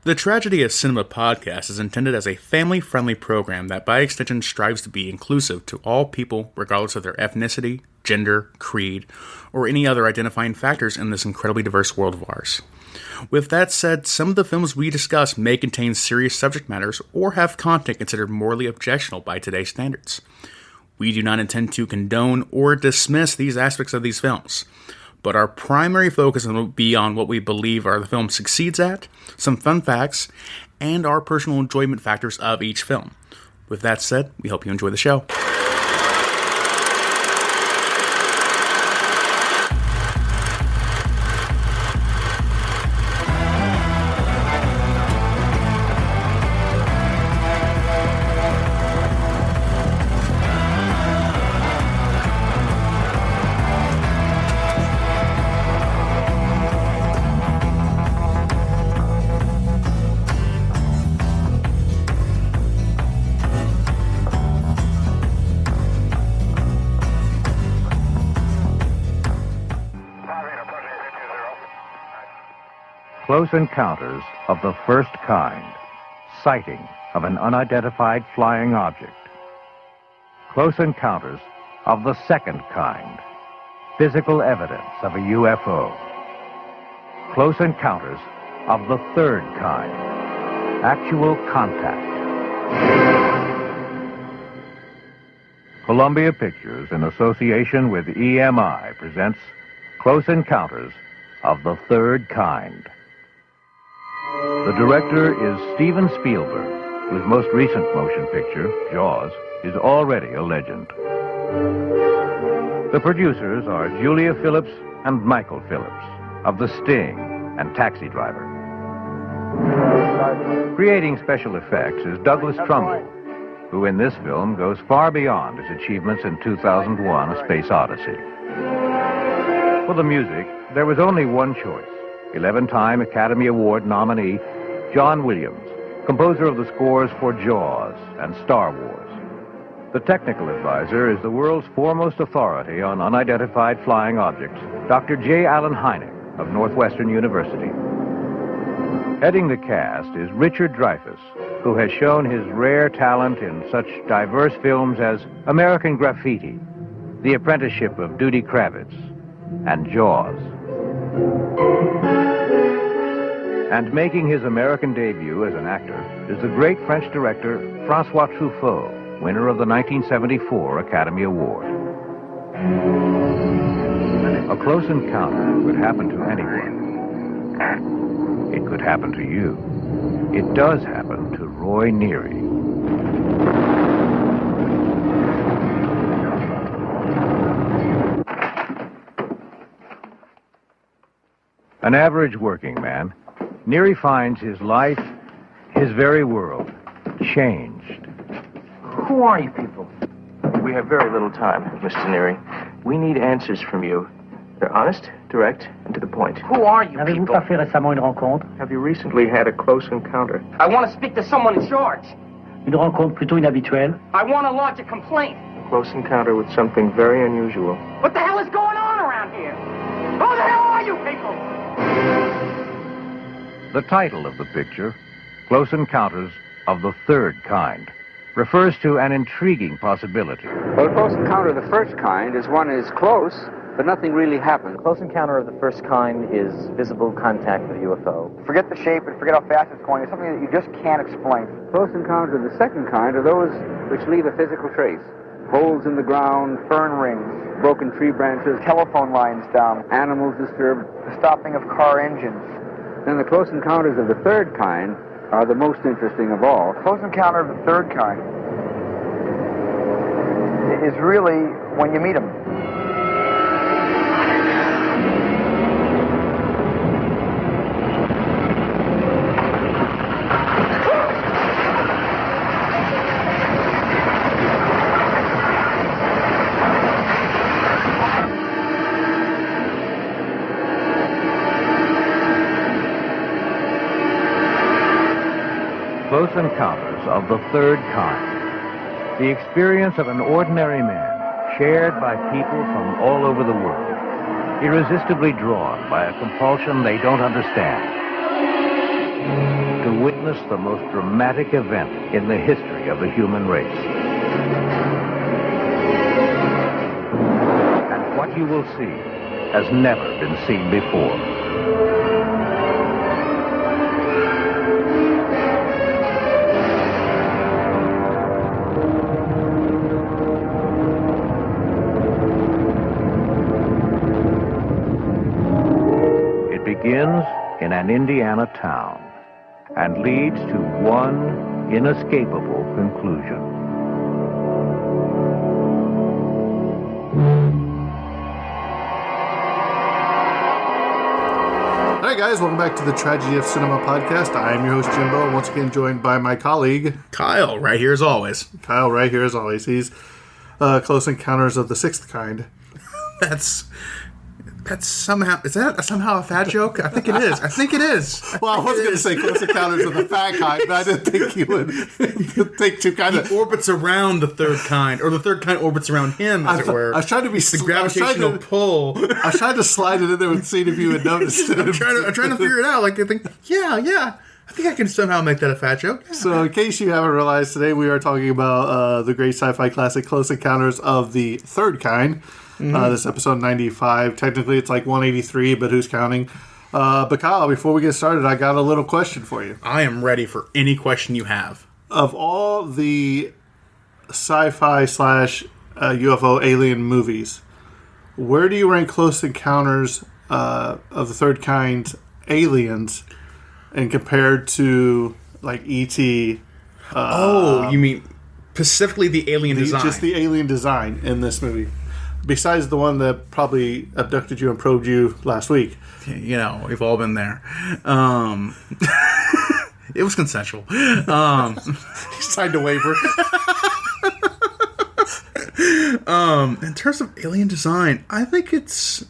The Tragedy of Cinema podcast is intended as a family-friendly program that by extension strives to be inclusive to all people regardless of their ethnicity, gender, creed, or any other identifying factors in this incredibly diverse world of ours. With that said, some of the films we discuss may contain serious subject matters or have content considered morally objectionable by today's standards. We do not intend to condone or dismiss these aspects of these films, but our primary focus will be on what we believe the film succeeds at, some fun facts, and our personal enjoyment factors of each film. With that said, we hope you enjoy the show. Close Encounters of the First Kind. Sighting of an unidentified flying object. Close Encounters of the Second Kind. Physical evidence of a UFO. Close Encounters of the Third Kind. Actual contact. Columbia Pictures, in association with EMI, presents Close Encounters of the Third Kind. The director is Steven Spielberg, whose most recent motion picture, Jaws, is already a legend. The producers are Julia Phillips and Michael Phillips, of The Sting and Taxi Driver. Creating special effects is Douglas Trumbull, who in this film goes far beyond his achievements in 2001: A Space Odyssey. For the music, there was only one choice. 11-time Academy Award nominee John Williams, composer of the scores for Jaws and Star Wars. The technical advisor is the world's foremost authority on unidentified flying objects, Dr. J. Allen Hynek of Northwestern University. Heading the cast is Richard Dreyfuss, who has shown his rare talent in such diverse films as American Graffiti, The Apprenticeship of Duty Kravitz, and Jaws. And making his American debut as an actor is the great French director François Truffaut, winner of the 1974 Academy Award. A close encounter could happen to anyone. It could happen to you. It does happen to Roy Neary. An average working man, Neary finds his life, his very world, changed. Who are you people? We have very little time, Mr. Neary. We need answers from you. They're honest, direct, and to the point. Who are you N'avez-vous people? pas fait récemment une rencontre? Have you recently had a close encounter? I want to speak to someone in charge. Une rencontre plutôt inhabituelle? I want to lodge a complaint. A close encounter with something very unusual. What the hell is going on around here? Who the hell are you people? The title of the picture, Close Encounters of the Third Kind, refers to an intriguing possibility. Well, a close encounter of the first kind is one is close, but nothing really happens. Close encounter of the first kind is visible contact with a UFO. Forget the shape and forget how fast it's going. It's something that you just can't explain. Close encounters of the second kind are those which leave a physical trace. Holes in the ground, Fern rings, broken tree branches, telephone lines down, animals disturbed. the stopping of car engines. Then the close encounters of the third kind are the most interesting of all. Close encounter of the third kind is really when you meet them. Close Encounters of the Third Kind. The experience of an ordinary man shared by people from all over the world, irresistibly drawn by a compulsion they don't understand. To witness the most dramatic event in the history of the human race. And what you will see has never been seen before. It begins in an Indiana town and leads to one inescapable conclusion. Hi guys, welcome back to the Tragedy of Cinema podcast. I am your host Jimbo, and once again joined by my colleague Kyle, right here as always. Kyle, right here as always. He's Close Encounters of the Sixth Kind. That's somehow, is that somehow a fat joke? I think it is. Well, I was going to say Close Encounters of the Fat Kind, but I didn't think you would think two kind of... He orbits around the third kind, or the third kind orbits around him, as it were. I was trying to be... The gravitational pull. I was trying to slide it in there and see if you would notice it. I'm trying to figure it out. Like, I think, yeah. I think I can somehow make that a fat joke. Yeah. So, in case you haven't realized, today we are talking about the great sci-fi classic Close Encounters of the Third Kind. This episode 95. Technically, it's like 183, but who's counting? But Kyle, before we get started, I got a little question for you. I am ready for any question you have. Of all the sci-fi / UFO alien movies, where do you rank Close Encounters of the Third Kind aliens and compared to like E.T.? You mean specifically the alien design? Just the alien design in this movie. Besides the one that probably abducted you and probed you last week. You know, we've all been there. It was consensual. He signed a waiver. In terms of alien design, I think it's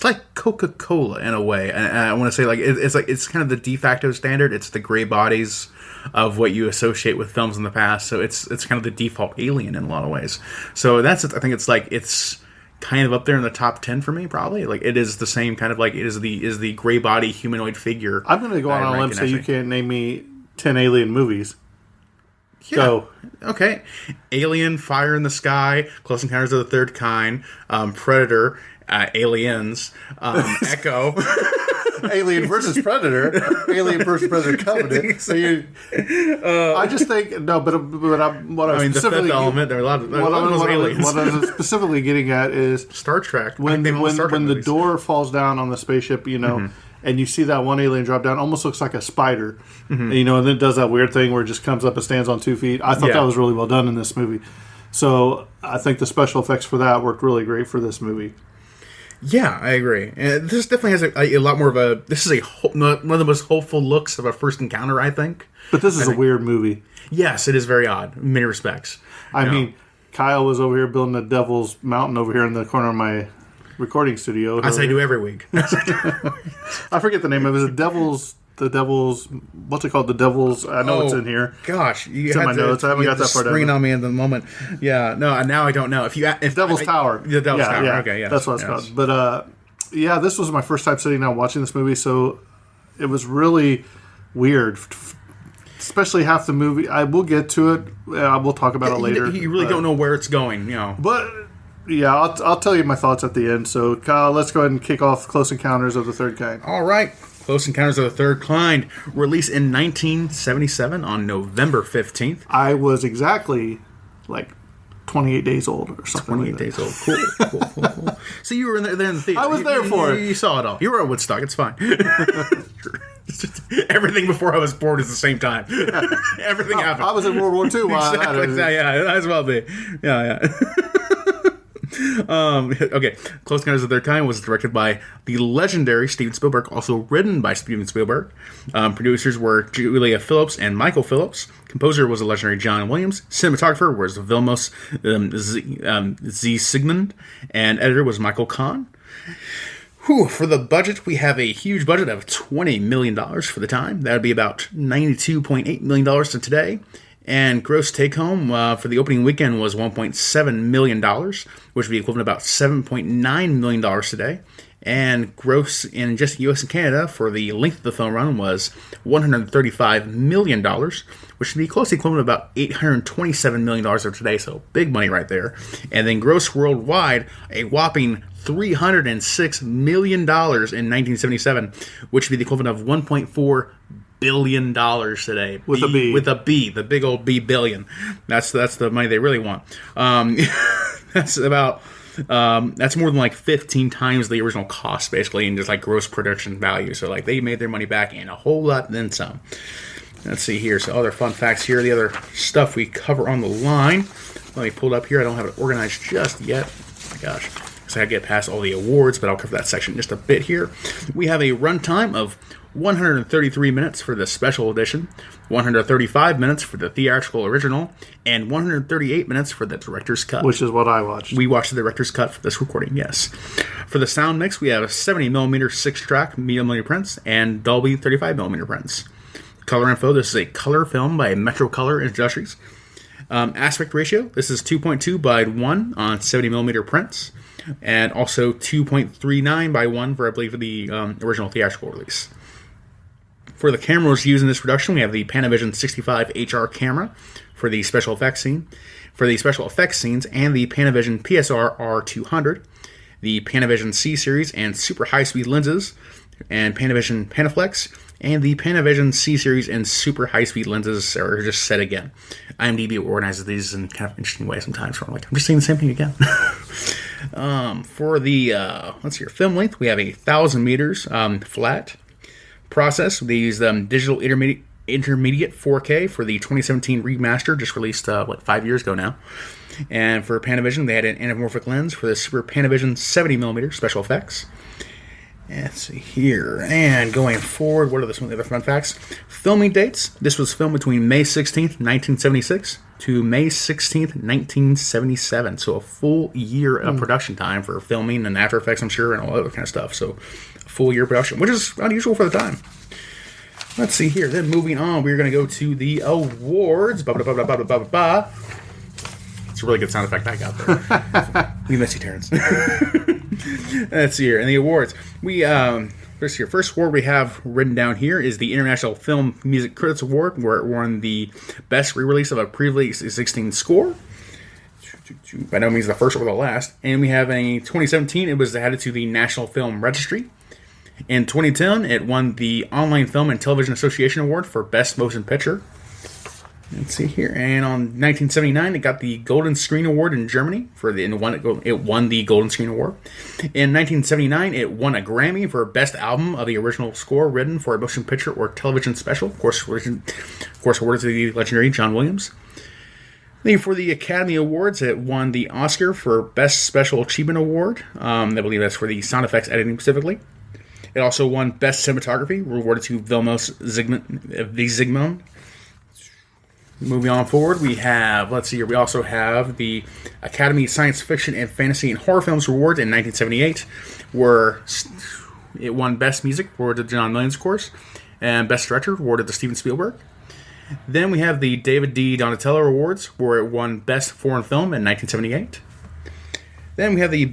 like Coca-Cola in a way. And I want to say it's kind of the de facto standard. It's the gray bodies of what you associate with films in the past. So it's kind of the default alien in a lot of ways. So I think it's kind of up there in the top 10 for me, probably. Like, it is the same kind of like it is the gray body humanoid figure. I'm going to go on a limb, so you can't name me 10 alien movies. Yeah. Go. Okay. Alien, Fire in the Sky, Close Encounters of the Third Kind, Predator, Aliens, Echo. Alien versus Predator, Alien versus Predator Covenant. So I just think what I'm the Fifth Element. There are a lot of aliens. What I'm specifically getting at is Star Trek. When the door falls down on the spaceship, and you see that one alien drop down, almost looks like a spider, and then it does that weird thing where it just comes up and stands on 2 feet. I thought that was really well done in this movie. So I think the special effects for that worked really great for this movie. Yeah, I agree. And this definitely has a lot more of a... This is one of the most hopeful looks of a first encounter, I think. But this is a weird movie. Yes, it is very odd in many respects. I mean, Kyle was over here building a devil's mountain over here in the corner of my recording studio. As I do every week. I forget the name of it. The devil's... What's it called? The devil's... I know it's in here. Gosh. It's in my notes. I haven't got that far down. Screen on me in the moment. Yeah. No, now I don't know. If Devil's Tower. The Devil's Tower. Yeah. Okay, yeah. That's what it's called. But, this was my first time sitting down watching this movie, so it was really weird. Especially half the movie. I will get to it. We'll talk about it later. You really don't know where it's going, But... Yeah, I'll tell you my thoughts at the end. So, Kyle, let's go ahead and kick off Close Encounters of the Third Kind. All right. Close Encounters of the Third Kind, released in 1977 on November 15th. I was exactly, 28 days old or something. 28 days old. Cool. So you were there in the theater. I was there for it. You saw it all. You were at Woodstock. It's fine. Everything before I was born is the same time. Everything happened. I was in World War II. Exactly. Yeah, it might as well be. Yeah. Okay, Close Encounters of the Third Kind was directed by the legendary Steven Spielberg, also written by Steven Spielberg. Producers were Julia Phillips and Michael Phillips. Composer was the legendary John Williams. Cinematographer was Vilmos Z. Sigmund. And editor was Michael Kahn. For the budget, we have a huge budget of $20 million for the time. That would be about $92.8 million to today. And gross take-home for the opening weekend was $1.7 million, which would be equivalent to about $7.9 million today. And gross in just the U.S. and Canada for the length of the film run was $135 million, which would be close to the equivalent of about $827 million of today, so big money right there. And then gross worldwide, a whopping $306 million in 1977, which would be the equivalent of $1.4 billion today. With a B. With a B, the big old B billion. That's the money they really want. That's about... that's more than like 15 times the original cost, basically, in just like gross production value. So like they made their money back and a whole lot then some. Let's see here. So other fun facts here. The other stuff we cover on the line. Let me pull it up here. I don't have it organized just yet. Oh my gosh. So I get past all the awards, but I'll cover that section just a bit here. We have a runtime of 133 minutes for the special edition, 135 minutes for the theatrical original, and 138 minutes for the director's cut. Which is what I watched. We watched the director's cut for this recording, yes. For the sound mix, we have 70mm 6-track medium-millimeter prints and Dolby 35mm prints. Color info, this is a color film by Metro Color Industries. Aspect ratio, this is 2.2 by 1 on 70mm prints, and also 2.39 by 1 for, I believe, the original theatrical release. For the cameras used in this production, we have the Panavision 65 HR camera for the special effects scene. For the special effects scenes, and the Panavision PSR R200, the Panavision C-Series and super high-speed lenses, and Panavision Panaflex, and the Panavision C-Series and super high-speed lenses are just set again. IMDb organizes these in kind of interesting ways sometimes, so I'm like, I'm just saying the same thing again. For the, let's see, film length, we have 1,000 meters flat. Process, they use digital intermediate 4K for the 2017 remaster, just released 5 years ago now. And for Panavision, they had an anamorphic lens for the Super Panavision 70mm special effects. Let's see here. And going forward, what are some of the other fun facts? Filming dates. This was filmed between May 16th, 1976 to May 16th, 1977. So a full year of production time for filming and After Effects, I'm sure, and all that kind of stuff. So a full year production, which is unusual for the time. Let's see here. Then moving on, we're going to go to the awards. Ba-ba-ba-ba-ba-ba-ba. It's a really good sound effect I got there. We miss you, Terrence. Let's see here. And the awards. First award we have written down here is the International Film Music Critics Award, where it won the best re-release of a previously existing score. By no means the first or the last. And we have in 2017, it was added to the National Film Registry. In 2010, it won the Online Film and Television Association Award for Best Motion Picture. Let's see here. And on 1979, it got the Golden Screen Award in Germany. It won the Golden Screen Award. In 1979, it won a Grammy for Best Album of the Original Score Written for a Motion Picture or Television Special. Of course, awarded to the legendary John Williams. Then for the Academy Awards, it won the Oscar for Best Special Achievement Award. I believe that's for the sound effects editing specifically. It also won Best Cinematography, awarded to Vilmos Zsigmond. Moving on forward, we also have the Academy Science Fiction and Fantasy and Horror Films Award in 1978, where it won Best Music, awarded to John Williams, of course, and Best Director, awarded to Steven Spielberg. Then we have the David D. Donatello Awards, where it won Best Foreign Film in 1978. Then we have the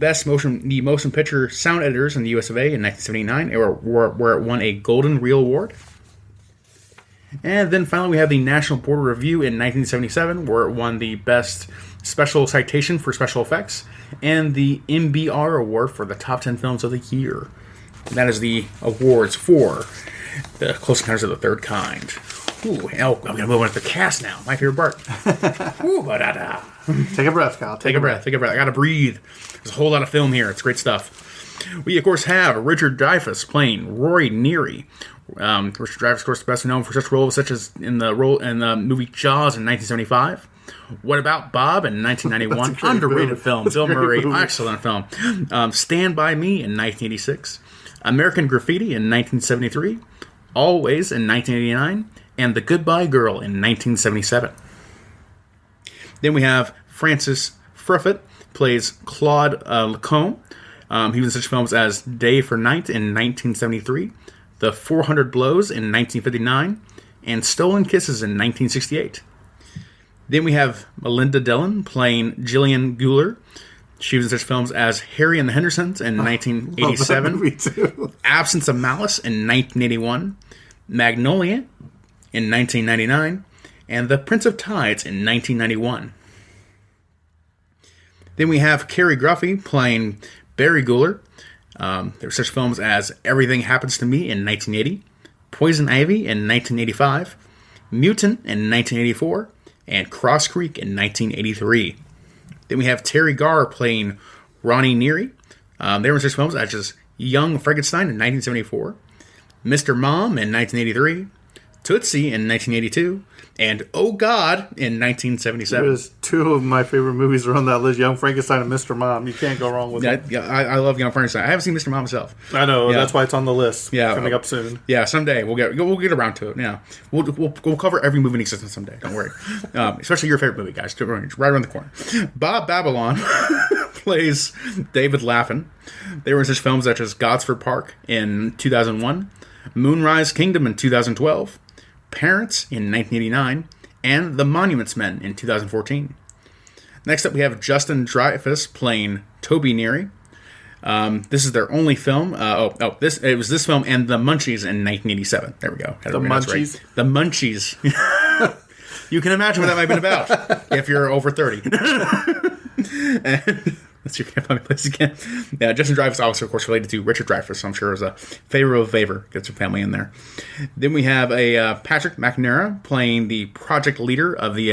Motion Picture Sound Editors in the US of A in 1979, where it won a Golden Reel Award. And then finally, we have the National Board of Review in 1977, where it won the Best Special Citation for Special Effects and the MBR Award for the Top 10 Films of the Year. And that is the awards for the Close Encounters of the Third Kind. Ooh, I'm going to move on to the cast now. My favorite part. Ooh, ba-da-da. Take a breath, Kyle. Take a breath. I got to breathe. There's a whole lot of film here. It's great stuff. We, of course, have Richard Dreyfuss playing Roy Neary. Richard Dreyfuss, of course, best known for such roles such as in the movie Jaws in 1975. What About Bob in 1991? Underrated film. Bill Murray, excellent film. Stand By Me in 1986. American Graffiti in 1973. Always in 1989. And The Goodbye Girl in 1977. Then we have Francis Fruffett plays Claude Lacombe. He was in such films as Day for Night in 1973, The 400 Blows in 1959, and Stolen Kisses in 1968. Then we have Melinda Dillon playing Gillian Guler. She was in such films as Harry and the Hendersons in 1987, Me too. Absence of Malice in 1981, Magnolia in 1999, and The Prince of Tides in 1991. Then we have Cary Gruffy playing Barry Guler. There were such films as Everything Happens to Me in 1980, Poison Ivy in 1985, Mutant in 1984, and Cross Creek in 1983. Then we have Terry Garr playing Ronnie Neary. They were in such films as Young Frankenstein in 1974, Mr. Mom in 1983, Tootsie in 1982, and Oh God in 1977. There's two of my favorite movies are on that list: Young Frankenstein and Mr. Mom. You can't go wrong with it. Yeah, I love Young Frankenstein. I haven't seen Mr. Mom myself. I know, Yeah. that's why it's on the list. Yeah, Coming up soon. Yeah, someday we'll get around to it. Yeah, we'll cover every movie in existence someday. Don't worry. Especially your favorite movie, guys. Don't worry, it's right around the corner. Bob Babylon plays David Laffin. They were in such films such as Gosford Park in 2001, Moonrise Kingdom in 2012, Parents in 1989, and The Monuments Men in 2014. Next up, we have Justin Dreyfuss playing Toby Neary. This is their only film. It was this film and The Munchies in 1987. There we go. The Munchies? Right. The Munchies. You can imagine what that might have been about if you're over 30. And that's your family place again. Yeah, Justin Dreyfuss also, of course, related to Richard Dreyfuss, so I'm sure it was a favor of a favor. Gets your family in there. Then we have a Patrick McNamara playing the project leader of the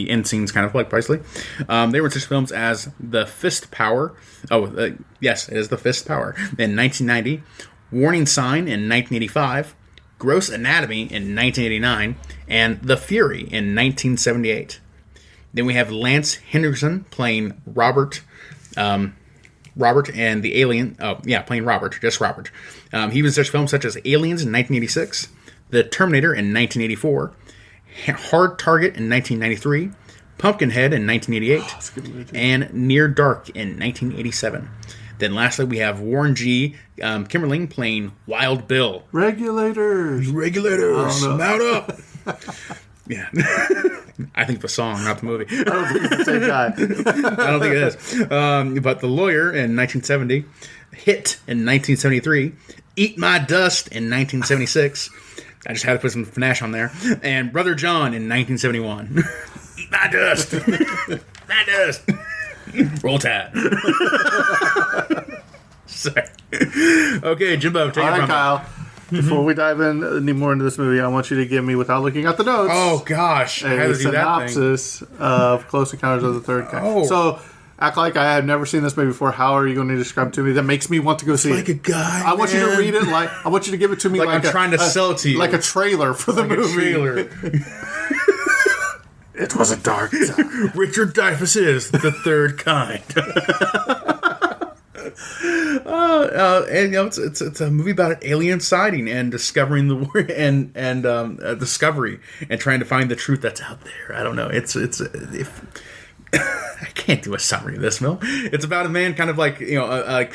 end scenes, kind of like Presley. They were in such films as The Fist Power. Yes, it is The Fist Power in 1990. Warning Sign in 1985. Gross Anatomy in 1989. And The Fury in 1978. Then we have Lance Henriksen playing Robert and the Alien. Playing Robert, just Robert. He was in such films such as Aliens in 1986, The Terminator in 1984, Hard Target in 1993, Pumpkinhead in 1988, and Near Dark in 1987. Then lastly, we have Warren G. Kimmerling playing Wild Bill. Regulators, mount up. Yeah. I think the song, not the movie. I don't think it's the same guy. I don't think it is. But The Lawyer in 1970, Hit in 1973, Eat My Dust in 1976. I just had to put some panache on there. And Brother John in 1971. Eat my dust. My dust. Roll Tide. Sorry. Okay, Jimbo, take it from me. Kyle. Before we dive in any more into this movie, I want you to give me, without looking at the notes, oh gosh, I had a to do that synopsis of Close Encounters of the Third Kind. Oh. So, act like I have never seen this movie before. How are you going to describe it to me? That makes me want to go see like it. a guy. I want you to read it like I want you to give it to me like I'm trying to sell it to you, like a trailer for the movie. Trailer. It was a dark time. Richard Dreyfuss is the third kind. And you know, it's a movie about an alien sighting and discovering the discovery and trying to find the truth that's out there. I don't know. I can't do a summary of this film. It's about a man kind of like, you know,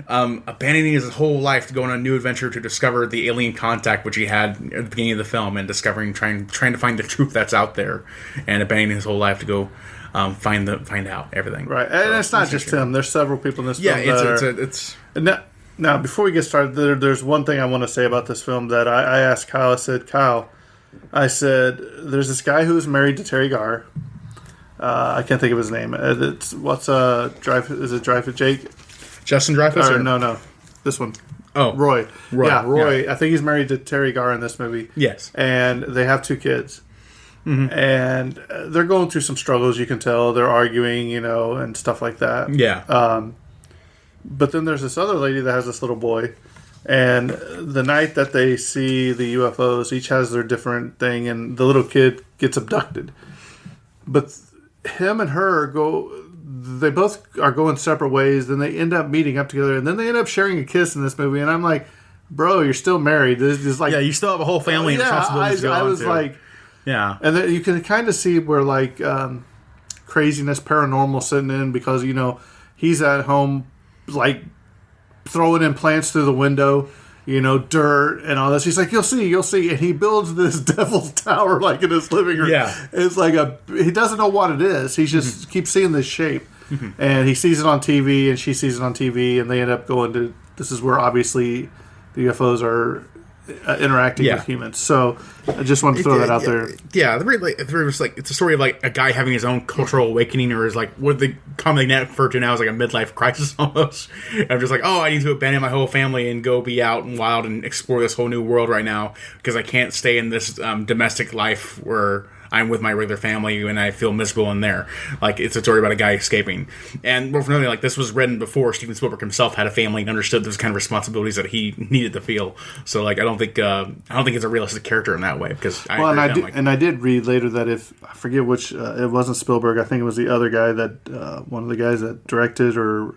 abandoning his whole life to go on a new adventure to discover the alien contact which he had at the beginning of the film, and discovering trying to find the truth that's out there, and abandoning his whole life to go find out everything. Right, and it's not just him. There's several people in this film. It's now before we get started, there's one thing I want to say about this film that I asked Kyle. I said, there's this guy who's married to Terry Garr. I can't think of his name. Is it Dreyfuss? Jake? Justin Dreyfuss? Or no. This one. Oh. Roy. Yeah, Roy. Yeah. I think he's married to Terry Garr in this movie. Yes. And they have 2 kids. Mm-hmm. And they're going through some struggles, you can tell. They're arguing, and stuff like that. Yeah. But then there's this other lady that has this little boy. And the night that they see the UFOs, each has their different thing, and the little kid gets abducted. But him and her they both are going separate ways, then they end up meeting up together, and then they end up sharing a kiss in this movie, and I'm like, bro, you're still married. This is like, yeah, you still have a whole family and responsibilities to go on. I was to. like, yeah. And then you can kind of see where like craziness, paranormal sitting in, because, he's at home like throwing in plants through the window, dirt and all this. He's like, you'll see. And he builds this devil's tower like in his living room. Yeah. It's like he doesn't know what it is. He just keeps seeing this shape. and he sees it on TV, and she sees it on TV, and they end up going to. This is where obviously the UFOs are interacting with humans. So I just wanted to throw that out there. Yeah, it's a story of like a guy having his own cultural awakening, or is like what the commonly referred to now as like a midlife crisis almost. I'm just like, oh, I need to abandon my whole family and go be out and wild and explore this whole new world right now because I can't stay in this domestic life where I'm with my regular family and I feel miserable in there. Like, it's a story about a guy escaping. And more familiar, like, this was written before Steven Spielberg himself had a family and understood those kind of responsibilities that he needed to feel. So, like, I don't think it's a realistic character in that way because I did read later that if I forget which it wasn't Spielberg, I think it was the other guy that one of the guys that directed or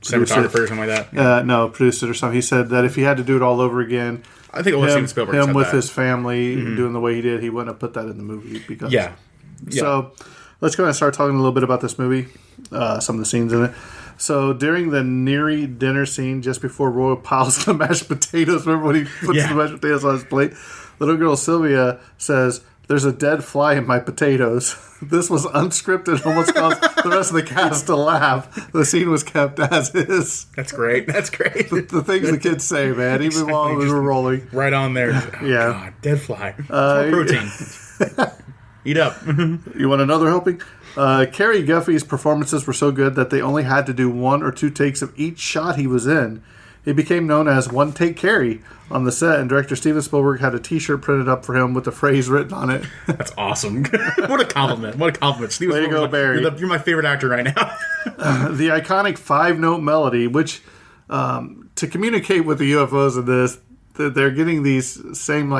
cinematographer or something like that. Produced it or something. He said that if he had to do it all over again. I think it was Steven Spielberg. Him with his family doing the way he did, he wouldn't have put that in the movie. Because, So let's go ahead and start talking a little bit about this movie, some of the scenes in it. So during the Neary dinner scene, just before Roy piles the mashed potatoes, remember when he puts the mashed potatoes on his plate? Little girl Sylvia says, "There's a dead fly in my potatoes." This was unscripted, almost caused the rest of the cast to laugh. The scene was kept as is. That's great. The things the kids say, man, even while we were rolling. Right on there. Oh, God, dead fly. More protein. Eat up. You want another helping? Cary Guffey's performances were so good that they only had to do 1 or 2 takes of each shot he was in. He became known as One Take Cary on the set, and director Steven Spielberg had a T-shirt printed up for him with the phrase written on it. That's awesome. What a compliment. Steven Way to go, Barry. You're my favorite actor right now. The iconic 5-note melody, which, to communicate with the UFOs in this, they're getting these same,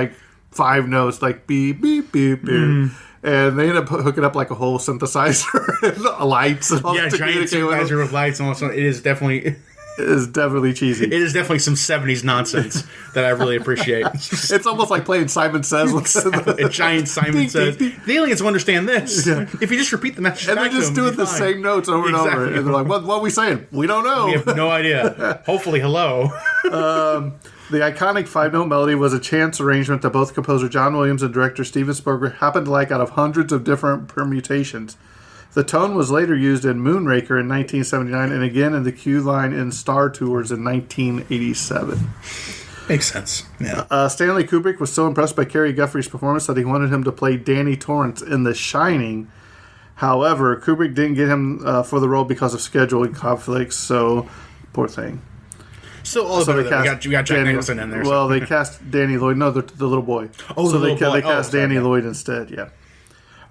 5 notes, like beep, beep, beep, beep. And they end up hooking up like a whole synthesizer and lights and all giant synthesizer with lights and all that. It is definitely... It is definitely cheesy. It is definitely some 70s nonsense that I really appreciate. It's almost like playing Simon Says. A giant Simon Says. The aliens will understand this. Yeah. If you just repeat the message and back they just do it the same notes over and over. And they're like, what are we saying? We don't know. We have no idea. Hopefully, hello. The iconic 5-note melody was a chance arrangement that both composer John Williams and director Steven Spielberg happened to like out of hundreds of different permutations. The tone was later used in Moonraker in 1979 and again in the cue line in Star Tours in 1987. Makes sense. Yeah. Stanley Kubrick was so impressed by Cary Guffey's performance that he wanted him to play Danny Torrance in The Shining. However, Kubrick didn't get him for the role because of scheduling conflicts, so poor thing. So we got Jack Nicholson in there. Well, they cast Danny Lloyd. No, the little boy. Oh, they cast Danny Lloyd instead, yeah.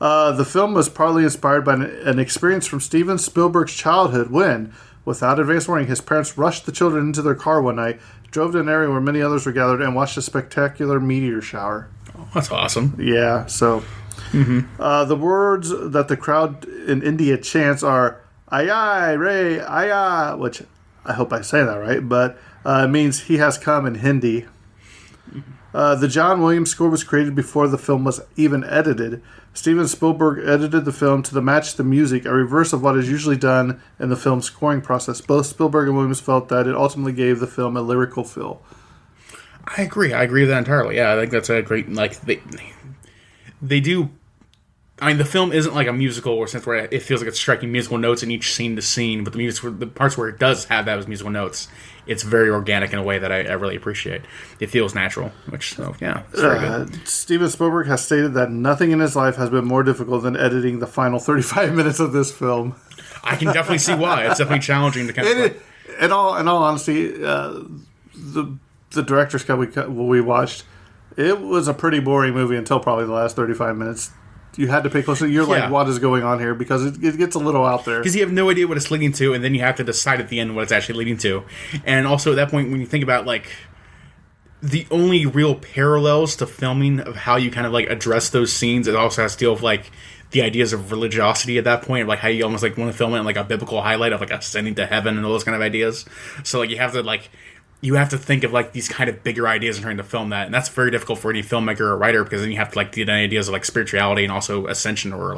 The film was partly inspired by an experience from Steven Spielberg's childhood when, without advance warning, his parents rushed the children into their car one night, drove to an area where many others were gathered, and watched a spectacular meteor shower. Oh, that's awesome. Yeah, so... the words that the crowd in India chants are "Aye, aye, Ray, aye, aye," which I hope I say that right, but it means "he has come" in Hindi. The John Williams score was created before the film was even edited. Steven Spielberg edited the film to match the music, a reverse of what is usually done in the film's scoring process. Both Spielberg and Williams felt that it ultimately gave the film a lyrical feel. I agree with that entirely. Yeah, I think that's a great, they do... I mean, the film isn't like a musical or sense where it feels like it's striking musical notes in each scene to scene, but the parts where it does have that as musical notes, it's very organic in a way that I really appreciate. It feels natural, it's very good. Steven Spielberg has stated that nothing in his life has been more difficult than editing the final 35 minutes of this film. I can definitely see why. It's definitely challenging to kind of... In all honesty, the director's cut we watched, it was a pretty boring movie until probably the last 35 minutes. You had to pay close. You're like, what is going on here? Because it gets a little out there. Because you have no idea what it's leading to, and then you have to decide at the end what it's actually leading to. And also at that point, when you think about the only real parallels to filming of how you kind of address those scenes, it also has to deal with the ideas of religiosity at that point, how you almost want to film it in a biblical highlight of ascending to heaven and all those kind of ideas. So you have to you have to think of these kind of bigger ideas in trying to film that, and that's very difficult for any filmmaker or writer because then you have to get ideas of spirituality and also ascension, or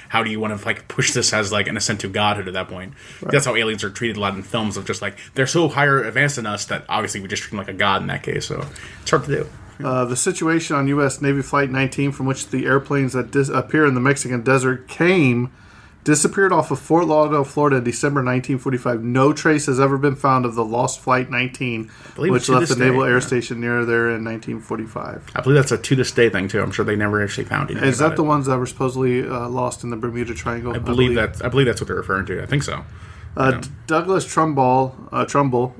how do you want to push this as an ascent to godhood at that point. Right. That's how aliens are treated a lot in films of just they're so higher advanced than us that obviously we just treat them like a god in that case. So it's hard to do. The situation on U.S. Navy Flight 19, from which the airplanes that appear in the Mexican desert came, Disappeared off of Fort Lauderdale, Florida in December 1945. No trace has ever been found of the lost Flight 19, which left the Naval Air Station near there in 1945. I believe that's a to this day thing, too. I'm sure they never actually found anything. Is that the ones that were supposedly lost in the Bermuda Triangle? I believe that's what they're referring to. I think so. Douglas Trumbull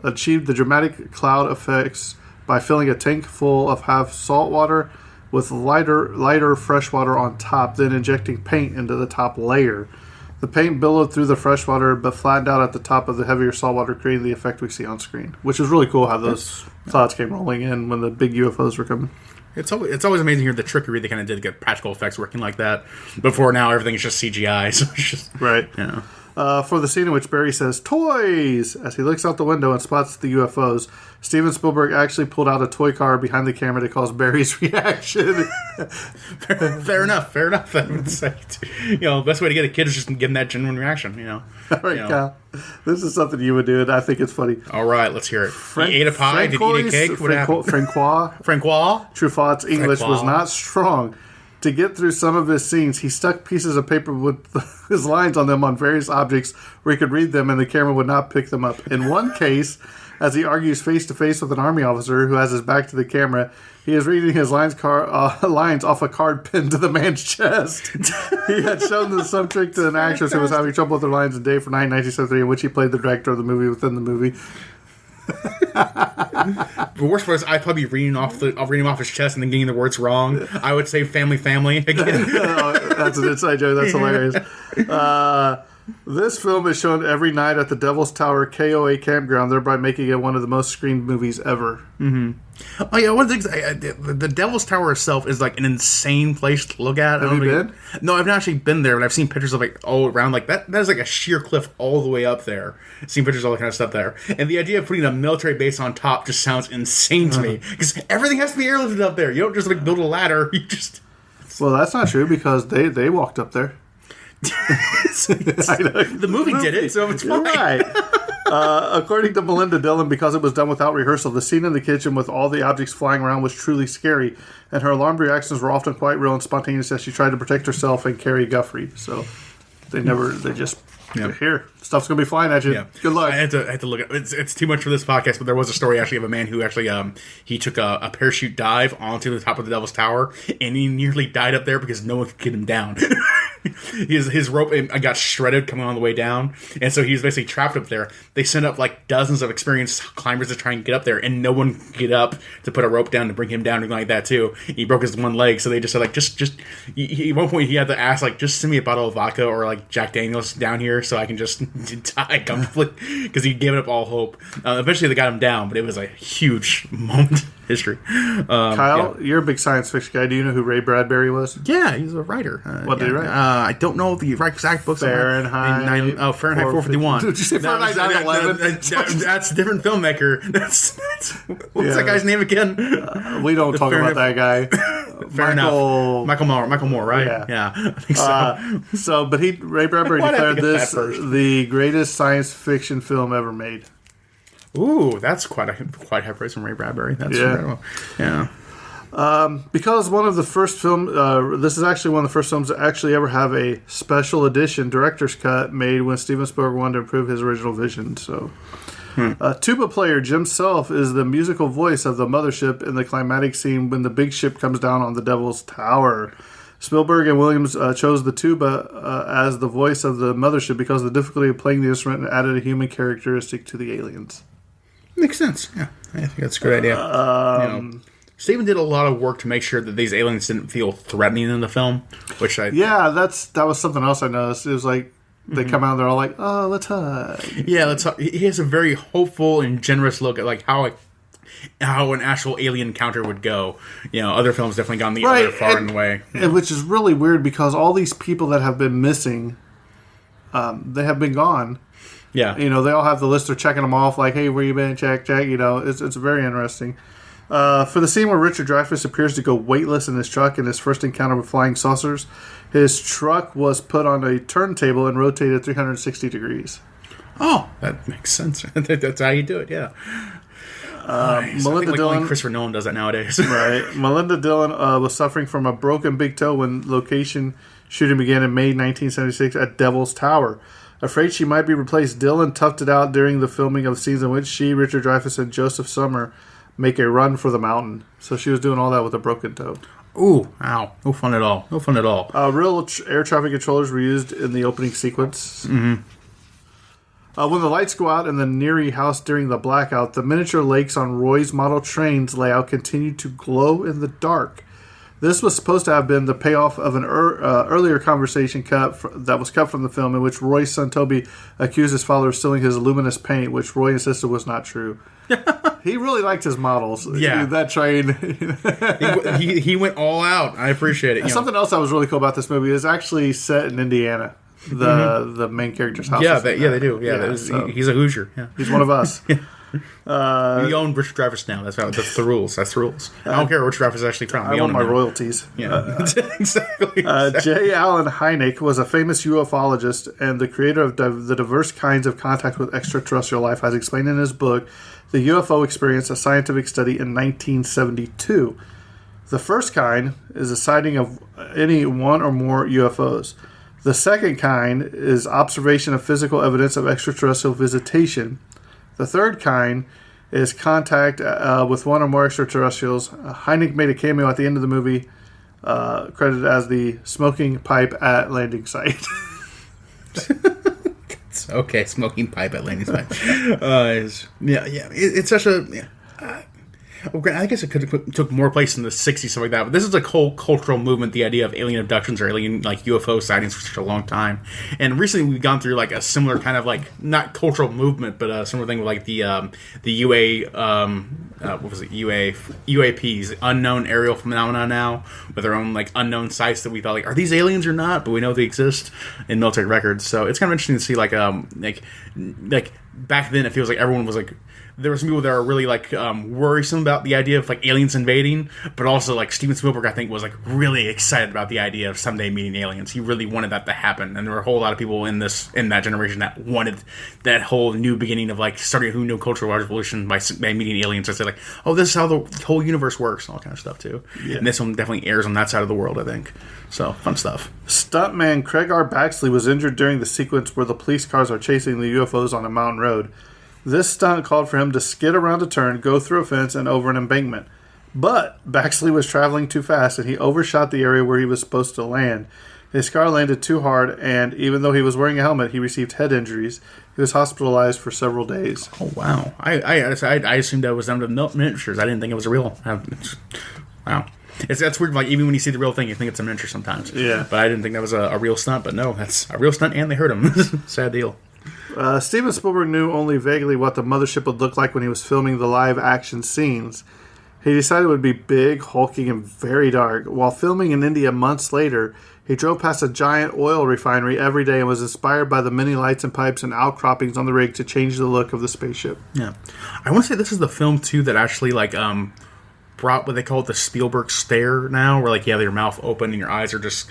achieved the dramatic cloud effects by filling a tank full of half salt water with lighter fresh water on top, then injecting paint into the top layer. The paint billowed through the fresh water, but flattened out at the top of the heavier salt water, creating the effect we see on screen. Which is really cool how those clouds came rolling in when the big UFOs were coming. It's always amazing to hear the trickery they kind of did to get practical effects working like that. Before now, everything is just CGI. So it's just, right. Yeah. For the scene in which Barry says, "Toys!" as he looks out the window and spots the UFOs, Steven Spielberg actually pulled out a toy car behind the camera to cause Barry's reaction. Fair enough. It's like, the best way to get a kid is just give them that genuine reaction, All right, Kyle. This is something you would do, and I think it's funny. All right, let's hear it. He ate a pie? Did he eat a cake? What happened? Francois. Truffaut's English was not strong. To get through some of his scenes, he stuck pieces of paper with his lines on them on various objects where he could read them and the camera would not pick them up. In one case, as he argues face-to-face with an army officer who has his back to the camera, he is reading his lines off a card pinned to the man's chest. He had shown some trick to an actress who was having trouble with her lines in Day for Night 1973, in which he played the director of the movie within the movie. The worst part is I'd probably be reading off his chest and then getting the words wrong. I would say family again. That's an inside joke. That's hilarious. This film is shown every night at the Devil's Tower KOA campground, thereby making it one of the most screened movies ever. Mm-hmm. Oh yeah, one of the things, the Devil's Tower itself is like an insane place to look at. Have you been? No, I've not actually been there, but I've seen pictures of like all around. Like that is like a sheer cliff all the way up there. I've seen pictures of all that kind of stuff there, and the idea of putting a military base on top just sounds insane to me because everything has to be airlifted up there. You don't just like build a ladder. You just well, that's not true because they walked up there. The movie did it, so it's fine. Right. According to Melinda Dillon, because it was done without rehearsal, the scene in the kitchen with all the objects flying around was truly scary, and her alarmed reactions were often quite real and spontaneous as she tried to protect herself and Carrie Guffrey. So they just here, stuff's gonna be flying at you. Yeah. Good luck. I had to look at it's too much for this podcast, but there was a story actually of a man who actually he took a parachute dive onto the top of the Devil's Tower, and he nearly died up there because no one could get him down. His rope got shredded coming on the way down, and so he was basically trapped up there. They sent up like dozens of experienced climbers to try and get up there, and no one could get up to put a rope down to bring him down or anything like that too. He broke his one leg, so they just said like just at one point he had to ask like just send me a bottle of vodka or like Jack Daniels down here so I can just die comfortably because he gave up all hope. Eventually they got him down, but it was a huge moment in history. Kyle, you're a big science fiction guy. Do you know who Ray Bradbury was? Yeah, he's a writer. What did he write? I don't know the exact books. Fahrenheit. Fahrenheit 451. Did you say Fahrenheit 9/11? That's a different filmmaker. What's that guy's name again? We don't talk about that guy. Fair enough. Michael Moore, right? Yeah, I think so. But Ray Bradbury declared this the greatest science fiction film ever made. Ooh, that's quite high praise from Ray Bradbury. That's incredible. Yeah. Because one of the first this is actually one of the first films to actually ever have a special edition director's cut made when Steven Spielberg wanted to improve his original vision. So, tuba player Jim Self is the musical voice of the mothership in the climatic scene when the big ship comes down on the Devil's Tower. Spielberg and Williams chose the tuba as the voice of the mothership because of the difficulty of playing the instrument added a human characteristic to the aliens. Makes sense. Yeah, I think that's a good idea. Steven did a lot of work to make sure that these aliens didn't feel threatening in the film, which that was something else I noticed. It was like they come out and they're all like, "Oh, let's hug." Yeah, let's hug. He has a very hopeful and generous look at like how an actual alien encounter would go. Other films definitely gone the other far in the way, which is really weird because all these people that have been missing, they have been gone. Yeah, they all have the list. They're checking them off, like, "Hey, where you been? Check." It's very interesting. For the scene where Richard Dreyfuss appears to go weightless in his truck in his first encounter with flying saucers, his truck was put on a turntable and rotated 360 degrees. Oh, that makes sense. That's how you do it, yeah. Melinda Dillon, Christopher Nolan does that nowadays. Right. Melinda Dillon was suffering from a broken big toe when location Shooting began in May 1976 at Devil's Tower. Afraid she might be replaced, Dylan toughed it out during the filming of scenes in which she, Richard Dreyfuss, and Joseph Summer make a run for the mountain. So she was doing all that with a broken toe. Ooh, ow. No fun at all. No fun at all. Real air traffic controllers were used in the opening sequence. Mm-hmm. When the lights go out in the Neary house during the blackout, the miniature lakes on Roy's model train's layout continued to glow in the dark. This was supposed to have been the payoff of an earlier conversation that was cut from the film in which Roy's son Toby accused his father of stealing his luminous paint, which Roy insisted was not true. He really liked his models. Yeah. That train. he went all out. I appreciate it. Something else that was really cool about this movie is actually set in Indiana. The main character's house. Yeah, they do. Yeah, he's a Hoosier. Yeah. He's one of us. We own Richard Dreyfuss now. That's the rules. That's the rules. I don't care where Richard Dreyfuss is actually from. I want my royalties. Yeah, exactly. J. Allen Hynek was a famous ufologist and the creator of the diverse kinds of contact with extraterrestrial life, as explained in his book, The UFO Experience, a Scientific Study in 1972. The first kind is a sighting of any one or more UFOs. The second kind is observation of physical evidence of extraterrestrial visitation. The third kind is contact with one or more extraterrestrials. Hynek made a cameo at the end of the movie, credited as the smoking pipe at landing site. Okay, smoking pipe at landing site. It's such a... I guess it could have took more place in the 60s, stuff like that. But this is a whole cultural movement, the idea of alien abductions or alien UFO sightings for such a long time. And recently we've gone through a similar kind of not cultural movement, but a similar thing with the UAPs, unknown aerial phenomena now, with their own unknown sites that we thought are these aliens or not? But we know they exist in military records. So it's kind of interesting to see back then it feels like everyone was there was people that are really worrisome about the idea of aliens invading, but also Steven Spielberg I think was really excited about the idea of someday meeting aliens. He really wanted that to happen, and there were a whole lot of people in that generation that wanted that whole new beginning of starting a new cultural revolution by meeting aliens. I said oh, this is how the whole universe works and all kind of stuff too. Yeah. And this one definitely airs on that side of the world, I think. So fun stuff. Stuntman Craig R. Baxley was injured during the sequence where the police cars are chasing the UFOs on a mountain road. This stunt called for him to skid around a turn, go through a fence, and over an embankment. But Baxley was traveling too fast, and he overshot the area where he was supposed to land. His car landed too hard, and even though he was wearing a helmet, he received head injuries. He was hospitalized for several days. Oh, wow. I assumed that was done with miniatures. I didn't think it was real. Wow. That's weird. Even when you see the real thing, you think it's a miniature sometimes. Yeah. But I didn't think that was a real stunt. But no, that's a real stunt, and they hurt him. Sad deal. Steven Spielberg knew only vaguely what the mothership would look like when he was filming the live-action scenes. He decided it would be big, hulking, and very dark. While filming in India months later, he drove past a giant oil refinery every day and was inspired by the many lights and pipes and outcroppings on the rig to change the look of the spaceship. Yeah. I want to say this is the film, too, that actually, brought what they call it the Spielberg stare now, where you have your mouth open and your eyes are just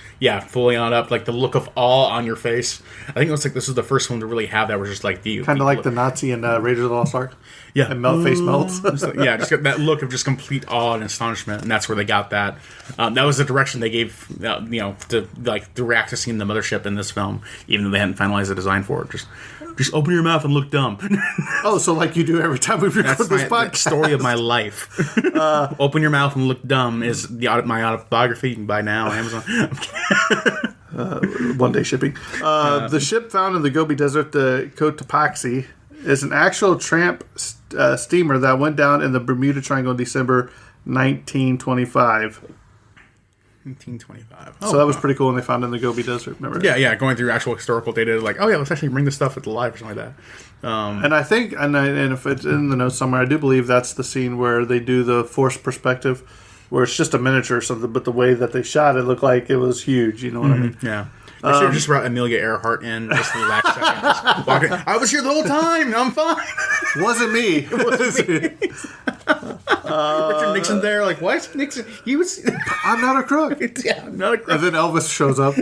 fully on up, the look of awe on your face. I think it was this was the first one to really have that, where just the kind of like the Nazi in Raiders of the Lost Ark. Yeah, and face melts. Just got that look of just complete awe and astonishment, and that's where they got that. That was the direction they gave, to react to seeing the mothership in this film, even though they hadn't finalized the design for it. Just open your mouth and look dumb. Oh, so you do every time we record this podcast. Story of my life. Open your mouth and look dumb is my autobiography. You can buy now on Amazon. One day shipping. The ship found in the Gobi Desert, the Cotopaxi, is an actual tramp steamer that went down in the Bermuda Triangle in December 1925. 1925. So that was pretty cool when they found it in the Gobi Desert. Remember? Yeah, going through actual historical data, let's actually bring this stuff to life or something like that. And I think, and if it's in the notes somewhere, I do believe that's the scene where they do the forced perspective, where it's just a miniature or something, but the way that they shot it looked like it was huge. You know what I mean? Yeah. They should have just brought Amelia Earhart in just the last second. Just walking. I was here the whole time. I'm fine. Wasn't me. It wasn't me. Richard Nixon there, what? Nixon? He was. I'm not a crook. Yeah, I'm not a crook. And then Elvis shows up.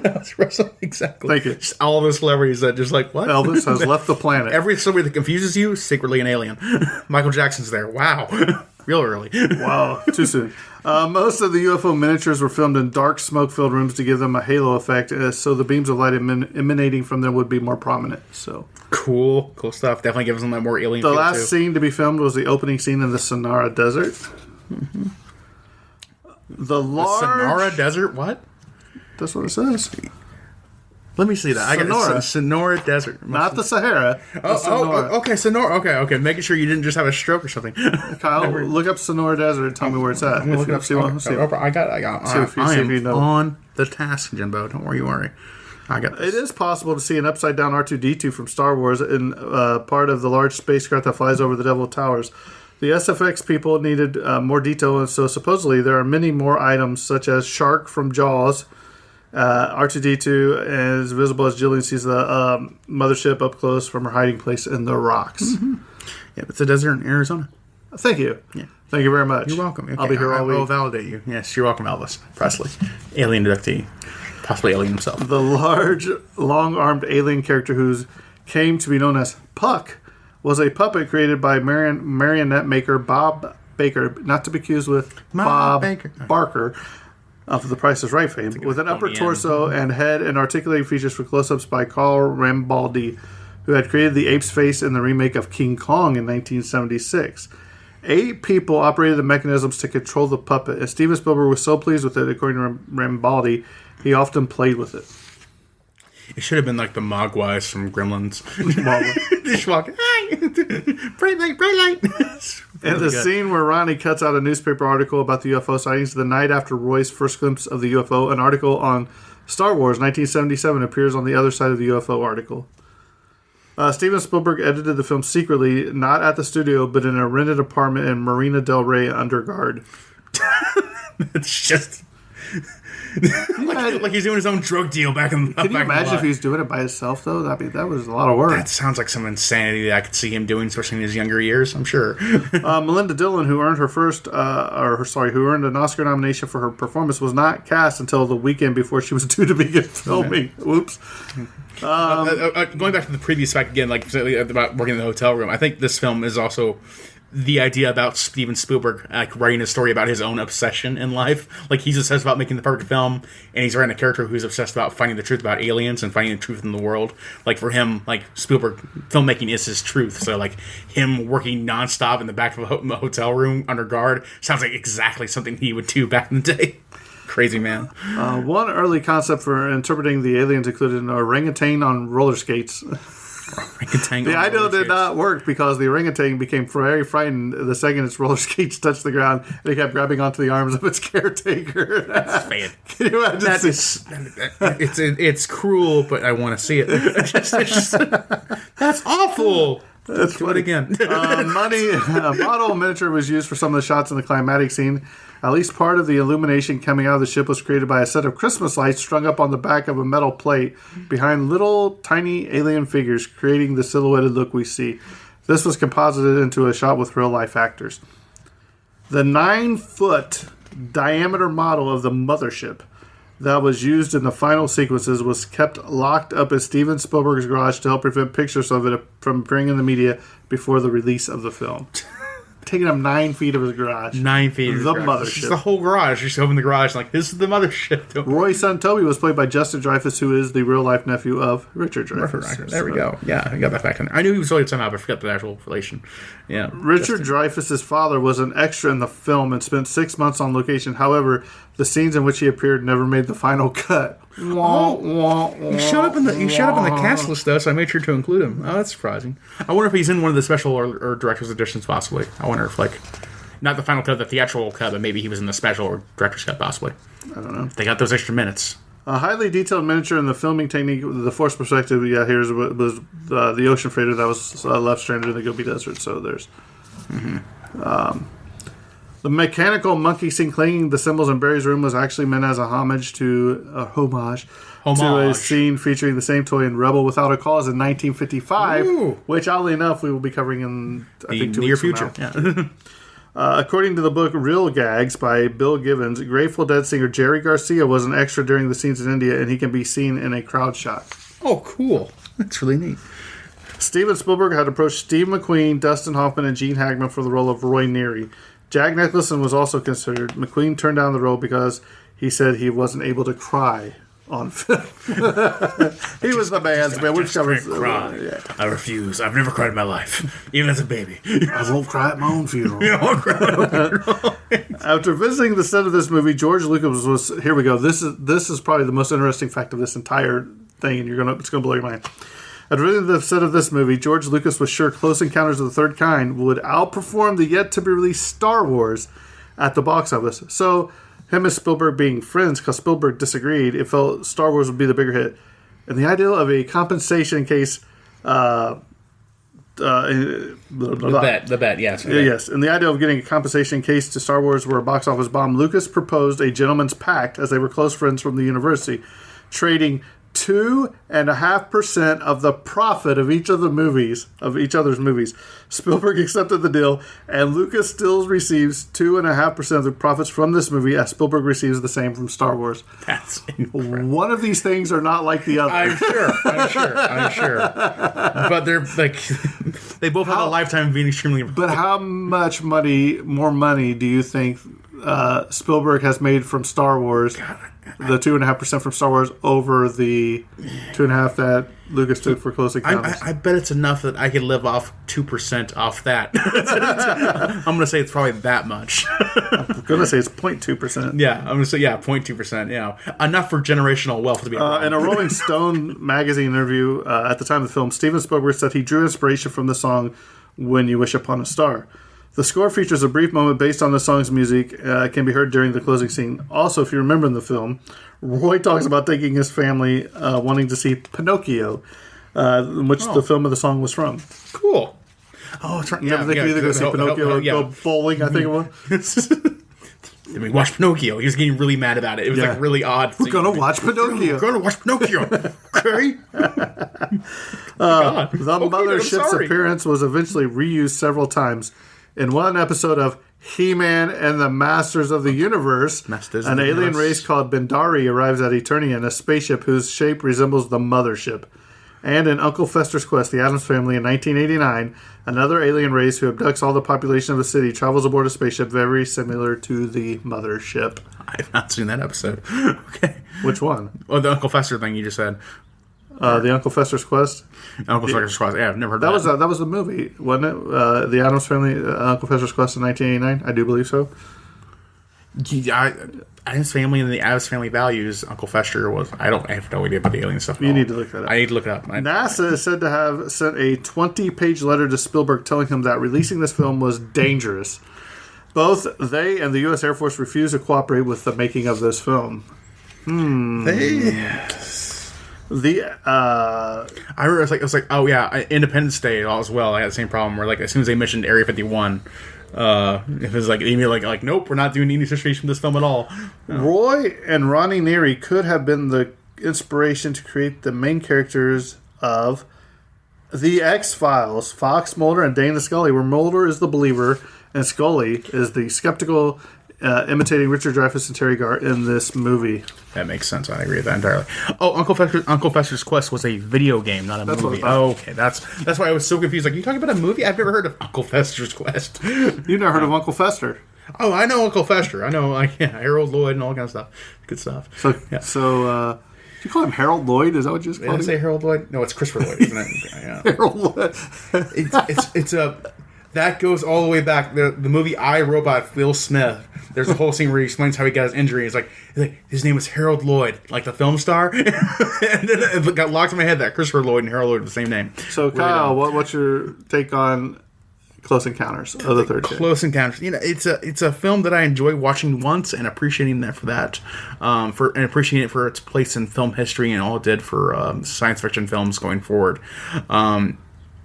Exactly. Thank you. Just all the celebrities that just what? Elvis has left the planet. Every celebrity that confuses you, secretly an alien. Michael Jackson's there. Wow. real early. Wow, too soon. Most of the UFO miniatures were filmed in dark, smoke-filled rooms to give them a halo effect, so the beams of light emanating from them would be more prominent. So cool stuff. Definitely gives them that more alien the feel, last too. scene to be filmed was the opening scene in the Sonora Desert. Mm-hmm. The Sonora Desert? What? That's what it says. Let me see that. Sonora. I got Sonora Desert. Not the Sahara. Okay, Sonora. Okay. Making sure you didn't just have a stroke or something. Kyle, look up Sonora Desert and tell me where it's at. I'm gonna look it up. I got. I am on the task, Jimbo. Don't worry. I got this. It is possible to see an upside-down R2-D2 from Star Wars in part of the large spacecraft that flies over the Devil Towers. The SFX people needed more detail, and so supposedly there are many more items, such as Shark from Jaws. R2-D2 is visible as Jillian sees the mothership up close from her hiding place in the rocks. Mm-hmm. Yeah, it's a desert in Arizona. Thank you. Yeah. Thank you very much. You're welcome. Okay. I'll be here all week. I'll validate you. Yes, you're welcome, Elvis Presley. Alien abductee. Possibly alien himself. The large, long-armed alien character who came to be known as Puck was a puppet created by marionette maker Bob Baker, not to be confused with Bob Baker. Barker of The Price is Right fame, with an upper torso and head and articulating features for close-ups by Carl Rambaldi, who had created the ape's face in the remake of King Kong in 1976. 8 people operated the mechanisms to control the puppet, and Steven Spielberg was so pleased with it, according to Rambaldi, he often played with it. It should have been like the Mogwais from Gremlins. Just walking, hi! Bright light! And the scene where Ronnie cuts out a newspaper article about the UFO sightings the night after Roy's first glimpse of the UFO, an article on Star Wars 1977 appears on the other side of the UFO article. Steven Spielberg edited the film secretly, not at the studio, but in a rented apartment in Marina Del Rey under guard. It's just... like he's doing his own drug deal back in the Can you imagine if he's doing it by himself, though? That was a lot of work. That sounds like some insanity that I could see him doing, especially in his younger years, I'm sure. Melinda Dillon, who earned who earned an Oscar nomination for her performance, was not cast until the weekend before she was due to begin filming. Whoops. Going back to the previous fact again, like about working in the hotel room, I think this film is also the idea about Steven Spielberg writing a story about his own obsession in life. Like, he's obsessed about making the perfect film, and he's writing a character who's obsessed about finding the truth about aliens and finding the truth in the world. Like, for him, like, Spielberg, filmmaking is his truth. So, like, him working nonstop in the back of a hotel room under guard sounds like exactly something he would do back in the day. Crazy man. One early concept for interpreting the aliens included an orangutan on roller skates. The idea did not work because the orangutan became very frightened the second its roller skates touched the ground, and it kept grabbing onto the arms of its caretaker. That's fan. Can you imagine? It's cruel, but I want to see it. That's awful. That's Do it again. A model miniature was used for some of the shots in the climatic scene. At least part of the illumination coming out of the ship was created by a set of Christmas lights strung up on the back of a metal plate behind little tiny alien figures, creating the silhouetted look we see. This was composited into a shot with real-life actors. The 9-foot diameter model of the mothership that was used in the final sequences was kept locked up in Steven Spielberg's garage to help prevent pictures of it from appearing in the media before the release of the film. Taking up 9 feet of his garage. 9 feet of the his garage. mothership. Just the whole garage. You just open the garage like, this is the mothership. Roy's son Toby was played by Justin Dreyfuss, who is the real-life nephew of Richard Dreyfuss. There we go. Yeah, I got that back in there. I knew he was related somehow, but I forgot the actual relation. Yeah. Richard Dreyfuss's father was an extra in the film and spent 6 months on location. However, the scenes in which he appeared never made the final cut. He showed up in the cast list, though, so I made sure to include him. Oh, that's surprising. I wonder if he's in one of the special or director's editions, possibly. I wonder if, like, not the final cut, the theatrical cut, but maybe he was in the special or director's cut, possibly. I don't know. They got those extra minutes. A highly detailed miniature in the filming technique, the forced perspective, here's was the ocean freighter that was left stranded in the Gobi Desert. So there's the mechanical monkey scene clinging the symbols in Barry's room was actually meant as a homage to a scene featuring the same toy in Rebel Without a Cause in 1955, which oddly enough we will be covering in I think 2 near weeks future. From now. According to the book Real Gags by Bill Givens, Grateful Dead singer Jerry Garcia was an extra during the scenes in India, and he can be seen in a crowd shot. Oh, cool. That's really neat. Steven Spielberg had approached Steve McQueen, Dustin Hoffman, and Gene Hackman for the role of Roy Neary. Jack Nicholson was also considered. McQueen turned down the role because he said he wasn't able to cry on film. He was the man's man. Which covers cry. Yeah. I refuse. I've never cried in my life, even as a baby. I won't cry at my own funeral. I won't cry at my own funeral. After visiting the set of this movie, George Lucas was here. We go. This is probably the most interesting fact of this entire thing, and it's gonna blow your mind. After visiting the set of this movie, George Lucas was sure Close Encounters of the Third Kind would outperform the yet to be released Star Wars at the box office. So him and Spielberg being friends, because Spielberg disagreed, it felt Star Wars would be the bigger hit. And the idea of a compensation in case... The bet, yes. Okay. Yes, and the idea of getting a compensation in case to Star Wars were a box office bomb, Lucas proposed a gentleman's pact, as they were close friends from the university, trading 2.5% of the profit of each other's movies. Spielberg accepted the deal, and Lucas still receives 2.5% of the profits from this movie, as Spielberg receives the same from Star Wars. That's incredible. One of these things are not like the other. I'm sure. But they're like, they both have a lifetime of being extremely. But how much more money do you think Spielberg has made from Star Wars? The 2.5% from Star Wars over the 2.5% that Lucas took for Close Encounters. I bet it's enough that I could live off 2% off that. I'm going to say it's probably that much. I'm going to say it's 0.2%. Yeah, I'm going to say 0.2%. Yeah, enough for generational wealth to be. In a Rolling Stone magazine interview at the time of the film, Steven Spielberg said he drew inspiration from the song "When You Wish Upon a Star." The score features a brief moment based on the song's music. Can be heard during the closing scene. Also, if you remember in the film, Roy talks about taking his family wanting to see Pinocchio, which the film of the song was from. Cool. Oh, it's right. Yeah, they could either go see Pinocchio or go bowling, I think it was. I mean, watch Pinocchio. He was getting really mad about it. It was like really odd. We're going to watch Pinocchio. We're going to watch Pinocchio. Okay? The mothership's appearance was eventually reused several times. In one episode of He-Man and the Masters of the Universe, an alien race called Bendari arrives at Eternia in a spaceship whose shape resembles the mothership. And in Uncle Fester's Quest, the Addams Family in 1989, another alien race who abducts all the population of the city travels aboard a spaceship very similar to the mothership. I've not seen that episode. Okay. Which one? Oh, the Uncle Fester thing you just said. The Uncle Fester's Quest? Uncle Fester's Quest. Yeah, I've never heard of that. That was the movie, wasn't it? The Addams Family, Uncle Fester's Quest in 1989? I do believe so. Addams Family and the Addams Family values, Uncle Fester was... I have no idea about the alien stuff. You need to look that up. I need to look it up. NASA is said to have sent a 20-page letter to Spielberg telling him that releasing this film was dangerous. Both they and the U.S. Air Force refused to cooperate with the making of this film. I remember it was like, oh yeah, Independence Day as well. I had the same problem where like as soon as they mentioned Area 51, it was like like nope, we're not doing any association from this film at all. Roy and Ronnie Neary could have been the inspiration to create the main characters of The X-Files, Fox Mulder and Dana Scully, where Mulder is the believer and Scully is the skeptical, imitating Richard Dreyfuss and Terry Garr in this movie. That makes sense. I agree with that entirely. Oh, Uncle Fester's Quest was a video game, not a movie. Oh, okay, that's why I was so confused. Like, you talking about a movie? I've never heard of Uncle Fester's Quest. You've never heard of Uncle Fester? Oh, I know Uncle Fester. I know, Harold Lloyd and all that kind of stuff. Good stuff. So you call him Harold Lloyd? Is that what you just called him? Did I say Harold Lloyd? No, it's Christopher Lloyd, isn't it? Yeah. Harold Lloyd. It's a... That goes all the way back. The movie I, Robot, Will Smith. There's a whole scene where he explains how he got his injury. He's like his name was Harold Lloyd, like the film star. And then it got locked in my head that Christopher Lloyd and Harold Lloyd are the same name. So, Kyle, what's your take on Close Encounters of the Third Kind? Close Encounters. It's a film that I enjoy watching once and appreciating that for that, and appreciating it for its place in film history and all it did for science fiction films going forward.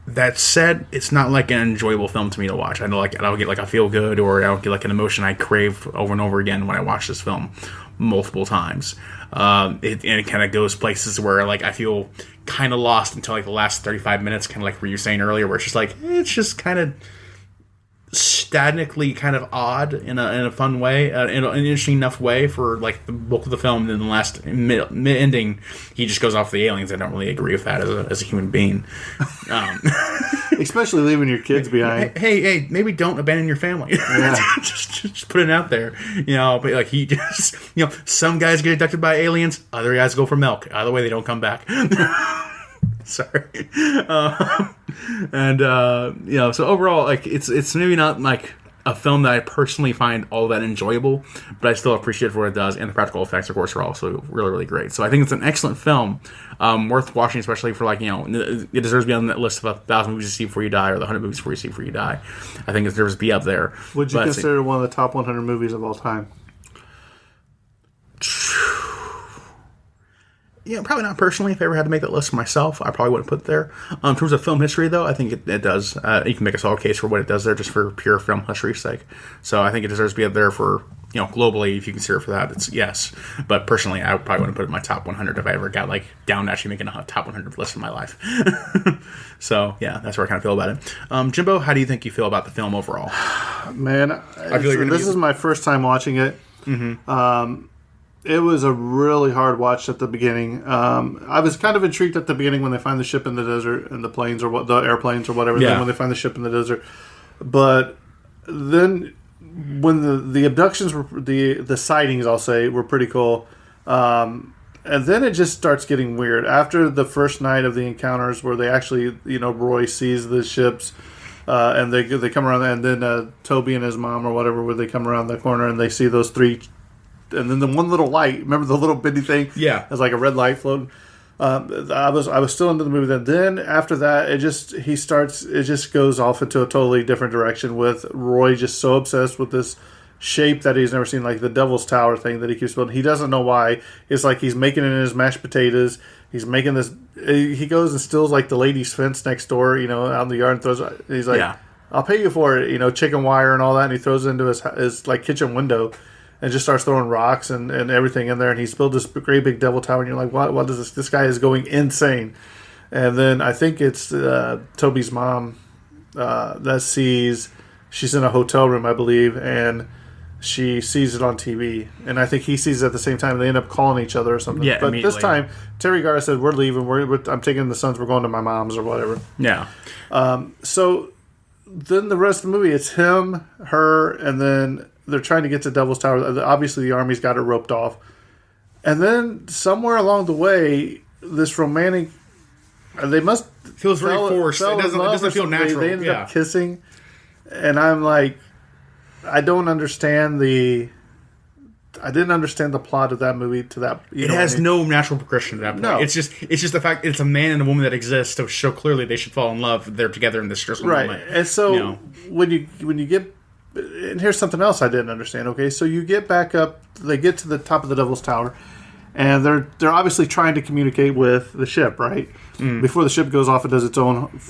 That said, it's not like an enjoyable film to me to watch. I don't get like a feel good, or I don't get like an emotion I crave over and over again when I watch this film multiple times. It kind of goes places where like I feel kind of lost until like the last 35 minutes, kind of like what you were saying earlier, where it's just like it's just kind of statically kind of odd in a fun way, in an interesting enough way for like the bulk of the film. And then the last mid ending, he just goes off the aliens. I don't really agree with that as a human being. Especially leaving your kids behind. Hey, maybe don't abandon your family. Yeah. just put it out there, But like he just, some guys get abducted by aliens, other guys go for milk. Either way, they don't come back. Sorry. So overall, like it's maybe not like a film that I personally find all that enjoyable, but I still appreciate it for what it does, and the practical effects, of course, are also really, really great. So I think it's an excellent film, worth watching, especially for it deserves to be on that list of 1,000 movies to see before you die, or the 100 movies before you see before you die. I think it deserves to be up there. Would you consider it one of the top 100 movies of all time? Yeah, probably not personally. If I ever had to make that list for myself, I probably wouldn't put it there. In terms of film history, though, I think it does. You can make a solid case for what it does there, just for pure film history's sake. So I think it deserves to be up there for, globally, if you consider it for that, it's yes. But personally, I probably wouldn't put it in my top 100 if I ever got down to actually making a top 100 list in my life. So yeah, that's where I kind of feel about it. Jimbo, how do you think you feel about the film overall? Man, I feel like this is my first time watching it. Mm-hmm. It was a really hard watch at the beginning. I was kind of intrigued at the beginning when they find the ship in the desert and the planes or the airplanes or whatever. Yeah. Then when they find the ship in the desert, but then when the abductions were the sightings, I'll say, were pretty cool. And then it just starts getting weird after the first night of the encounters, where they actually, Roy sees the ships. And they come around, and then Toby and his mom or whatever, where they come around the corner and they see those three. And then the one little light, remember the little bitty thing? Yeah. It's like a red light floating. I was still into the movie then. Then after that, it just goes off into a totally different direction, with Roy just so obsessed with this shape that he's never seen, like the Devil's Tower thing that he keeps building. He doesn't know why. It's like he's making it in his mashed potatoes. He's making this. He goes and steals like the lady's fence next door, out in the yard, and throws. He's like, yeah. I'll pay you for it, chicken wire and all that. And he throws it into his like kitchen window. And just starts throwing rocks and everything in there. And he's built this great big devil tower. And you're like, what is this guy is going insane. And then I think it's Toby's mom that sees, she's in a hotel room, I believe, and she sees it on TV. And I think he sees it at the same time. They end up calling each other or something. Yeah, but this time, Terry Garr said, we're leaving. I'm taking the sons. We're going to my mom's or whatever. Yeah. So then the rest of the movie, it's him, her, and then they're trying to get to Devil's Tower. Obviously, the army's got it roped off. And then somewhere along the way, this romantic... They must... Feels very forced. It doesn't feel natural. They ended up kissing. And I'm like... I didn't understand the plot of that movie to that... It has no natural progression to that point. No. It's just the fact it's a man and a woman that exist, so clearly they should fall in love. They're together in this stressful moment. And so when you get... And here's something else I didn't understand. Okay, so you get back up. They get to the top of the Devil's Tower, and they're obviously trying to communicate with the ship, right? Mm. Before the ship goes off, it does its own,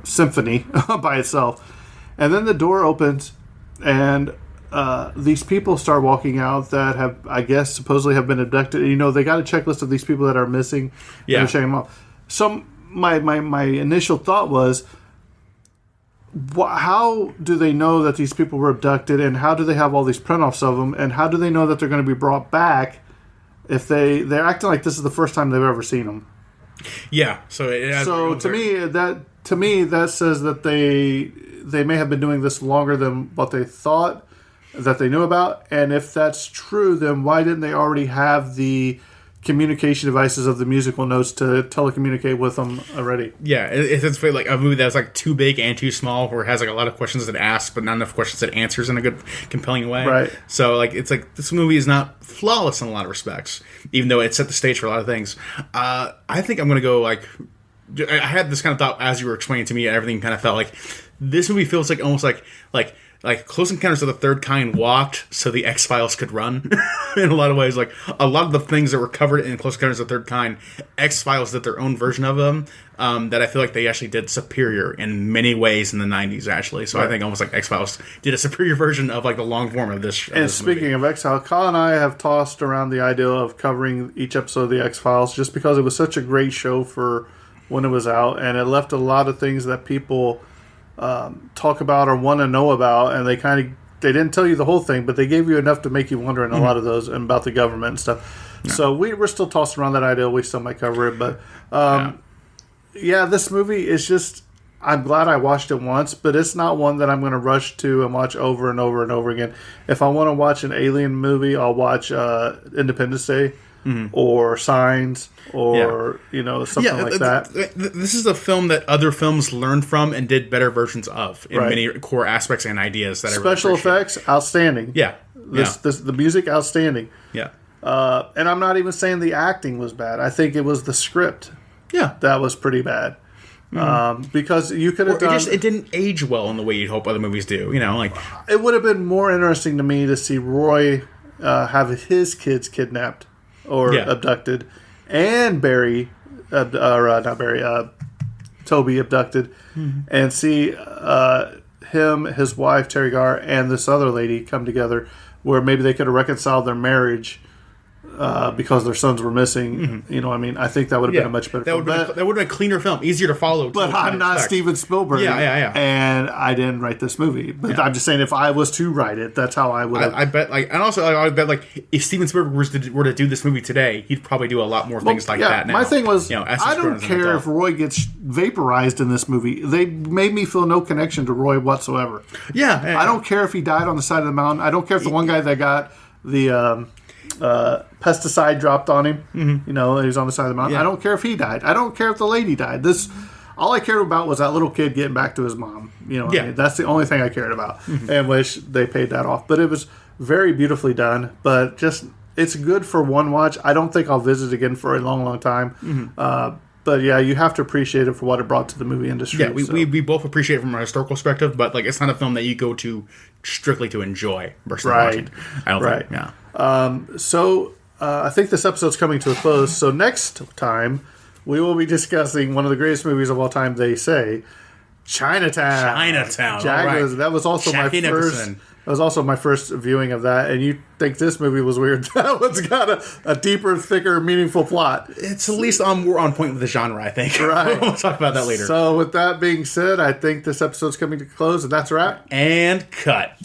symphony by itself, and then the door opens, and these people start walking out that have, I guess, supposedly have been abducted. They got a checklist of these people that are missing. Yeah, and they're checking them off. So my initial thought was, how do they know that these people were abducted, and how do they have all these print-offs of them, and how do they know that they're going to be brought back if they're acting like this is the first time they've ever seen them? Yeah. So to me that says that they may have been doing this longer than what they thought that they knew about, and if that's true, then why didn't they already have the communication devices of the musical notes to telecommunicate with them already? Yeah, it's like a movie that's like too big and too small, where it has like a lot of questions that it asks, but not enough questions that it answers in a good, compelling way. Right. So it's like this movie is not flawless in a lot of respects, even though it set the stage for a lot of things. I think I'm going to go I had this kind of thought as you were explaining to me, everything kind of felt like this movie feels like almost like Close Encounters of the Third Kind walked so the X-Files could run. In a lot of ways, like a lot of the things that were covered in Close Encounters of the Third Kind, X-Files did their own version of them, that I feel like they actually did superior in many ways in the 90s, actually. So right. I think almost like X-Files did a superior version of like the long form of this. And speaking of X-Files, Colin and I have tossed around the idea of covering each episode of the X-Files just because it was such a great show for when it was out, and it left a lot of things that people talk about or want to know about, and they didn't tell you the whole thing, but they gave you enough to make you wonder in a lot of those and about the government and stuff. Yeah. So we're still tossing around that idea. We still might cover it, but this movie is just. I'm glad I watched it once, but it's not one that I'm going to rush to and watch over and over and over again. If I want to watch an alien movie, I'll watch Independence Day or Signs or something like that. This is a film that other films learned from and did better versions of in many core aspects and ideas. That special I really effects outstanding. Yeah, the music outstanding. Yeah, and I'm not even saying the acting was bad. I think it was the script. Yeah, that was pretty bad. Because you could have done... It didn't age well in the way you'd hope other movies do. It would have been more interesting to me to see Roy have his kids kidnapped or abducted, and Toby abducted, and see him, his wife, Terry Garr, and this other lady come together where maybe they could have reconciled their marriage because their sons were missing. You know what I mean? I think that would have been a much better film. That would have been a cleaner film, easier to follow. But I'm not Steven Spielberg. Yeah. And I didn't write this movie. But I'm just saying, if I was to write it, that's how I would have. I bet, I would bet, if Steven Spielberg were to do this movie today, he'd probably do a lot more things that now. My thing was, I don't care if Roy gets vaporized in this movie. They made me feel no connection to Roy whatsoever. Yeah. I don't care if he died on the side of the mountain. I don't care if the one guy that got the... pesticide dropped on him. He was on the side of the mountain. I don't care if he died. I don't care if the lady died. All I cared about was that little kid getting back to his mom. I mean? That's the only thing I cared about, and wish they paid that off. But it was very beautifully done. But just it's good for one watch. I don't think I'll visit again for a long, long time. But you have to appreciate it for what it brought to the movie industry. Yeah, we both appreciate it from a historical perspective, but it's not a film that you go to strictly to enjoy versus watching. I don't think. Yeah. So I think this episode's coming to a close. So next time we will be discussing one of the greatest movies of all time. They say Chinatown. That was also my first. That was also my first viewing of that, and you think this movie was weird. That one's got a deeper, thicker, meaningful plot. It's at least more on point with the genre, I think. Right. We'll talk about that later. So with that being said, I think this episode's coming to a close, and that's a wrap. And cut.